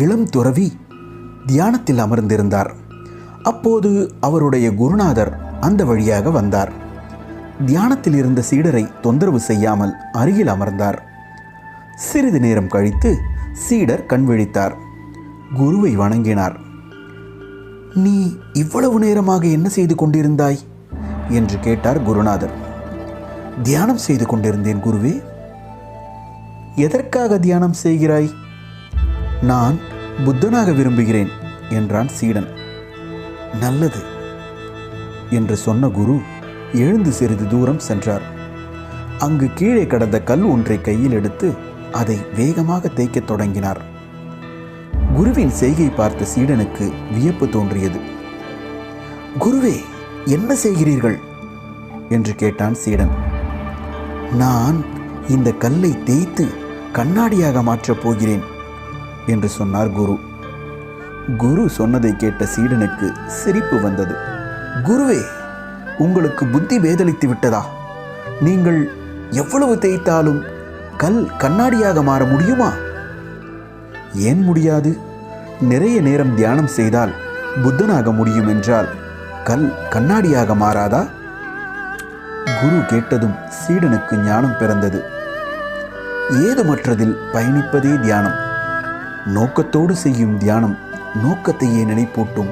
இளம் துறவி தியானத்தில் அமர்ந்திருந்தார். அப்போது அவருடைய குருநாதர் அந்த வழியாக வந்தார். தியானத்தில் இருந்த சீடரை தொந்தரவு செய்யாமல் அருகில் அமர்ந்தார். சிறிது நேரம் கழித்து சீடர் கண் விழித்தார். குருவை வணங்கினார். நீ இவ்வளவு நேரமாக என்ன செய்து கொண்டிருந்தாய் என்று கேட்டார் குருநாதர். தியானம் செய்து கொண்டிருந்தேன் குருவே. எதற்காக தியானம் செய்கிறாய்? நான் புத்தனாக விரும்புகிறேன் என்றான் சீடன். நல்லது என்று சொன்ன குரு எழுந்து சிறிது தூரம் சென்றார். அங்கு கீழே கடந்த கல் ஒன்றை கையில் எடுத்து அதை வேகமாக தேய்க்கத் தொடங்கினார். குருவின் செய்கை பார்த்த சீடனுக்கு வியப்பு தோன்றியது. குருவே, என்ன செய்கிறீர்கள் என்று கேட்டான் சீடன். நான் இந்த கல்லை தேய்த்து கண்ணாடியாக மாற்றப் போகிறேன் என்று சொன்னார் குரு. குரு சொன்னதை கேட்ட சீடனுக்கு சிரிப்பு வந்தது. குருவே, உங்களுக்கு புத்தி பேதலித்து விட்டதா? நீங்கள் எவ்வளவு தேய்த்தாலும் கல் கண்ணாடியாக மாற முடியுமா? ஏன் முடியாது? நிறைய நேரம் தியானம் செய்தால் புத்தனாக முடியும் என்றால் கல் கண்ணாடியாக மாறாதா? குரு கேட்டதும் சீடனுக்கு ஞானம் பிறந்தது. ஏதுமற்றதில் பயணிப்பதே தியானம். நோக்கத்தோடு செய்யும் தியானம் நோக்கத்தையே நினைப்பூட்டும்.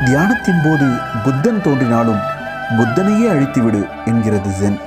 தியானத்தின் போது புத்தன் தோன்றினாலும் புத்தனையே அழித்துவிடு என்கிறது ஜென்.